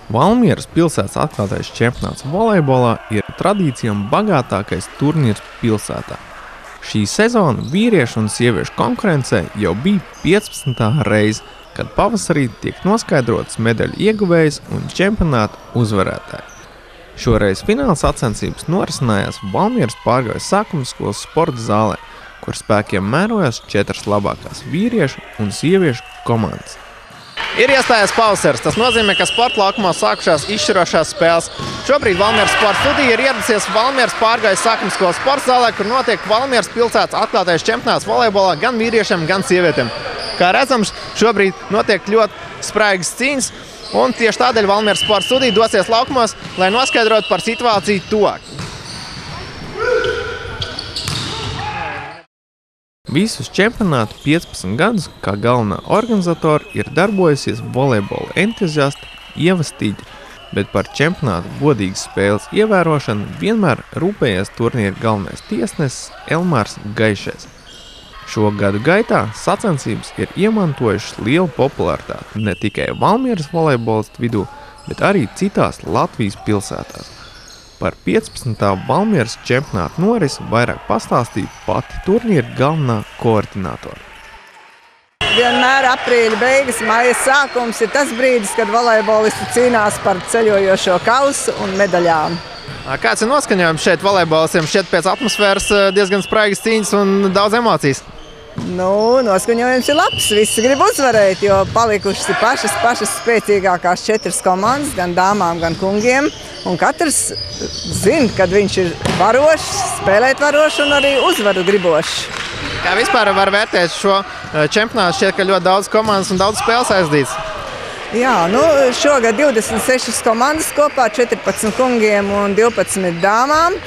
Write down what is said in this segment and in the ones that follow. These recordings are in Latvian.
Valmieras pilsētas atklātais čempionāts volejbolā ir tradīcijām bagātākais turnīrs pilsētā. Šī sezona vīriešu un sieviešu konkurencē jau bija 15. reize, kad pavasarī tiek noskaidrotas medaļu ieguvējas un čempionāta uzvarētāji. Šoreiz fināla sacensības norisinājās Valmieras Pārgājas sākuma skolas sporta zālē, kur spēkiem mērojās 4 labākās vīriešu un sieviešu komandas. Ir iestājies pavasaris. Tas nozīmē, ka sporta laukumā sākušās izšķirošās spēles. Šobrīd Valmieras sporta studija ir ieradusies Valmieras Pārgājas sākuma skolas sporta zālē, kur notiek Valmieras pilsētas atklātais čempionāts volejbolā gan vīriešiem, gan sievietēm. Kā redzams, šobrīd notiek ļoti spraigas cīņas, un tieši tādēļ Valmieras sporta studija dosies laukumos, lai noskaidrotu par situāciju tuvāk. Visus čempionātu 15 gadus kā galvenā organizatora ir darbojusies volejbola entuziasta Ieva Stiģa, bet par čempionātu godīgas spēles ievērošanu vienmēr rūpējies turnīra galvenais tiesnesis Elmārs Gaišais. Šo gadu gaitā sacensības ir iemantojušas lielu popularitāti ne tikai Valmieras volejbolistu vidū, bet arī citās Latvijas pilsētās. Par 15. Valmieras čempionātu norisi vairāk pastāstīja pati turnīra galvenā koordinātora. Vienmēr aprīļa beigas, maija sākums ir tas brīdis, kad volejbolisti cīnās par ceļojošo kausu un medaļām. Kāds ir noskaņojums šeit volejbolistiem? Šķiet pēc atmosfēras diezgan spraigas cīņas un daudz emocijas. Noskaņojums ir labs. Visi grib uzvarēt, jo palikušas ir pašas spēcīgākās 4 komandas, gan dāmām, gan kungiem. Un katrs zina, kad viņš ir varošs, spēlēt varošs un arī uzvaru gribošs. Kā vispār var vērtēt šo čempionātu? Šķiet, ka ļoti daudz komandas un daudz spēles aizdīts. Jā, šogad 26 komandas kopā, 14 kungiem un 12 dāmām.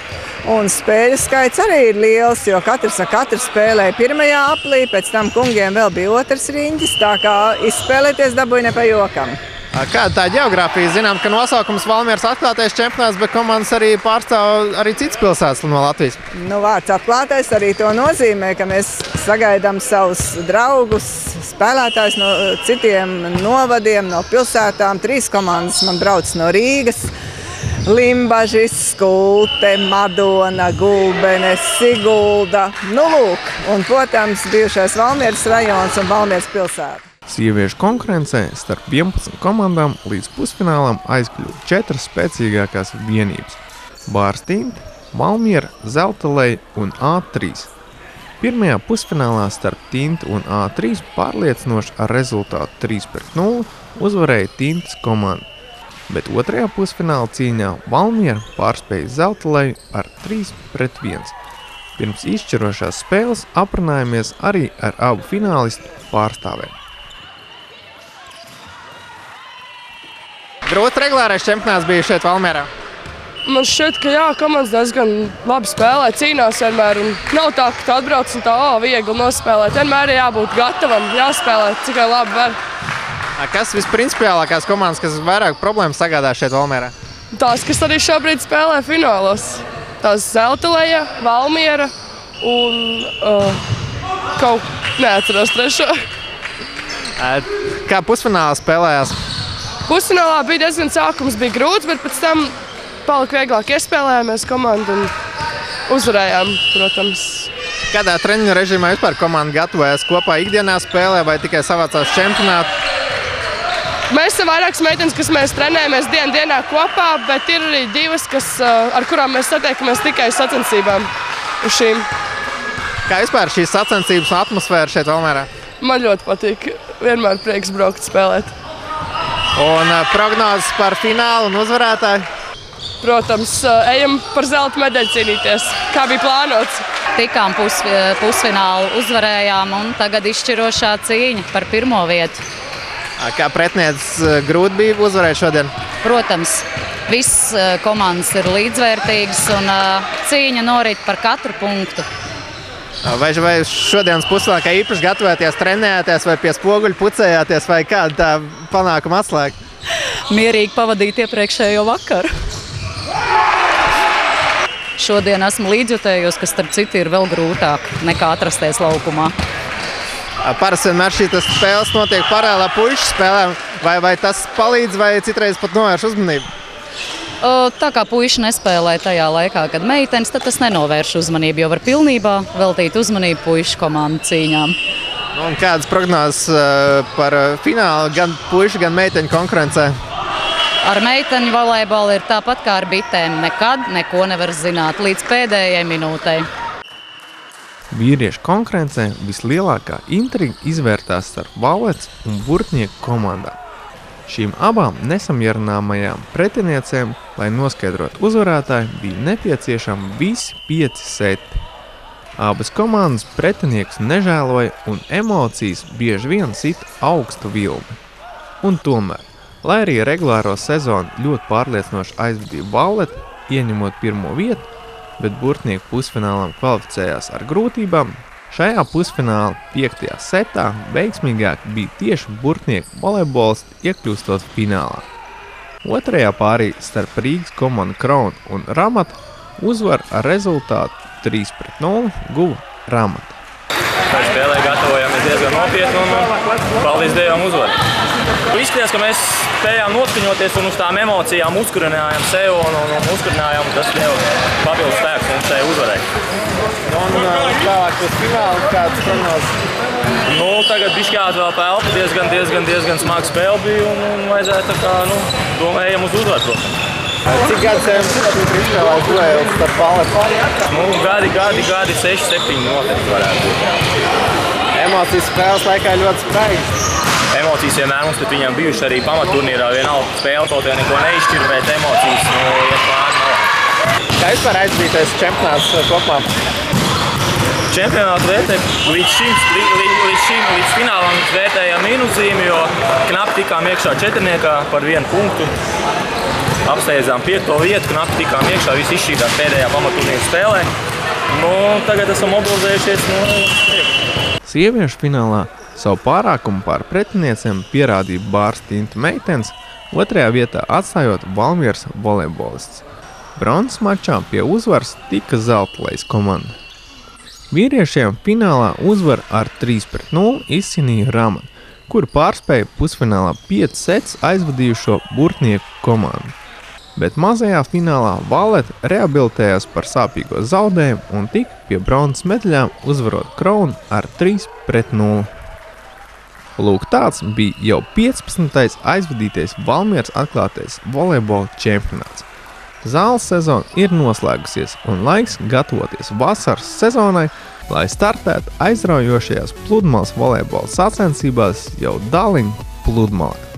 Un spēļu skaits arī ir liels, jo katrs ar katru spēlēja pirmajā aplī, pēc tam kungiem vēl bija otrs riņķis, tā kā izspēlēties dabūja ne pa jokam. Kāda tā ģeogrāfija? Zinām, ka nosaukums Valmieras atklātais čempionāts, bet komandas arī pārstāv arī citas pilsētas no Latvijas. Vārds atklātais arī to nozīmē, ka mēs sagaidām savus draugus, spēlētājus no citiem novadiem, no pilsētām. 3 komandas man brauc no Rīgas. Limbažis, Skulte, Madona, Gulbene, Sigulda. Un, protams, bijušais Valmieras rajons un Valmieras pilsēta. Sieviešu konkurencē starp 11 komandām līdz pusfinālam aizkļuva 4 spēcīgākās vienības – Bārstinte, Valmiera, Zeltaleja un A3. Pirmajā pusfinālā starp Tinti un A3 pārliecinoši ar rezultātu 3-0 uzvarēja Tintes komanda, bet otrajā pusfināla cīņā Valmiera pārspēja Zeltaleju ar 3-1. Pirms izšķirošās spēles aprunājamies arī ar abu finālistu pārstāvēm. Grūts regulārais čempionāts bija šeit Valmierā. Man šķiet, ka jā, komandas diezgan labi spēlē, cīnās vienmēr. Un nav tā, ka tu atbrauc un tā viegli nospēlēt. Vienmēr ir jābūt gatavam, jāspēlē, cik labi var. Kas visprincipiālākās komandas, kas vairāk problēmas sagādā šeit Valmierā? Tās, kas arī šobrīd spēlē finālos. Tās Zeltaleja, Valmiera un kaut neatceros trešo. Kā pusfinālā spēlējās? Pusfinālā bija diezgan sākums, bija grūts, bet pēc tam palika vieglāk. Iespēlējāmies komandu un uzvarējām, protams. Kādā treniņu režīmā vispār komanda gatavojas kopā ikdienā spēlē vai tikai savācās čempionātu? Mēs esam vairākas meitenes, kas mēs trenējamies dienā kopā, bet ir arī 2, ar kurām mēs satiekamies tikai sacensībām uz šīm. Kā vispār šīs sacensības un atmosfēra šeit Valmierā? Man ļoti patīk. Vienmēr prieks braukt spēlēt. Un prognozes par finālu un uzvarētāju? Protams, ejam par zelta medaļu cīnīties, kā bija plānots. Tikām pusfinālu uzvarējām un tagad izšķirošā cīņa par 1. vietu. Kā pretinieks grūti bija uzvarēt šodien? Protams, visas komandas ir līdzvērtīgas un cīņa norit par katru punktu. Vai šodienas pusfinālā kā īpaši gatavoties, trenējāties vai pie spoguļa pucējāties vai kāda tā panākuma atslēga? Mierīgi pavadīt iepriekšējo vakaru. Šodien esmu līdzjutējos, kas starp citu ir vēl grūtāk nekā atrasties laukumā. Parasti vienmēr šīs spēles notiek paralēlā puišu spēlēm. Vai tas palīdz, vai citreiz pat novērš uzmanību? Tā kā puiši nespēlē tajā laikā, kad meitenes, tad tas nenovērš uzmanību, jo var pilnībā veltīt uzmanību puišu komandu cīņām. Un kādas prognozes par finālu gan puišu, gan meiteņu konkurencē? Ar meiteņu volejbolu ir tāpat kā ar bitēm. Nekad neko nevar zināt līdz pēdējai minūtei. Vīriešu konkurencē vislielākā intriga izvērtās starp valets un burtnieku komandām. Šīm abām nesamierināmajām pretiniecēm, lai noskaidrotu uzvarētāju, bija nepieciešami visi 5 seti. Abas komandas pretiniekus nežēloja un emocijas bieži vien sita augstu vilni. Un tomēr, lai arī regulāro sezonu ļoti pārliecinoši aizvadīja valete, ieņemot 1. vietu, bet burtnieku pusfinālam kvalificējās ar grūtībām, šajā pusfināla 5. setā veiksmīgāk bija tieši burtnieku volejbolisti iekļūstot finālā. Otrajā pārī starp Rīgas komandu Krauna un Ramata uzvar ar rezultātu 3-0 guva Ramata. Mēs spēlē gatavojamies diezgan nopietni un paldies Dievam uzvaru. Izskatījās, ka mēs spējām noskaņoties un uz tām emocijām uzkurinājām sev un uzkurinājām, tas deva papildus spēks mums šajā uzvarē. Un tālāk uz finālu kādas prognozes? Tagad bišķāt vēl pelpa, diezgan smaga spēle bija un vajadzētu tā kā, domājam uz uzvaru, protams. Cik gadus jums izspēlēt dueļus starp valeti? Gadi 6-7 noteikti varētu būt. Emocijas spēles laikā ļoti spēcīgas. Emocijas vienmēr mums pret viņiem bijuši arī pamatturnīrā. Vienalga spēle kaut kā neko neizšķir, bet emocijas iet pāri malā. Kā vispār aizvadītais čempionāts kopumā? Čempionātu vērtēju līdz finālam vērtējām mīnuszīmi, jo knapi tikām iekšā četrniekā par 1 punktu. Apsteidzām 5. vietu, knapi tikām iekšā, visi izšķīdās pēdējā pamatturnīra spēlē. Tagad esam mobilizējušies. Sieviešu finālā savu pārākumu pār pretiniecēm pierādīja Bārstinta meitenes, 2. vietā atstājot Valmieras volejbolists. Bronzas mačā pie uzvaras tika Zeltlejas komanda. Vīriešiem finālā uzvar ar 3-0 izcīnīja Ramata, kuru pārspēja pusfinālā 5 sets aizvadījušo burtnieku komandu. Bet mazajā finālā valete rehabilitējās par sāpīgo zaudējumu un tika pie bronzas medaļām uzvarot Kraunu ar 3-0. Lūk, tāds bija jau 15. aizvadītais Valmieras atklātais volejbola čempionāts. Zāles sezona ir noslēgusies un laiks gatavoties vasaras sezonai, lai startētu aizraujošajās pludmales volejbola sacensībās jau Daliņu pludmalē.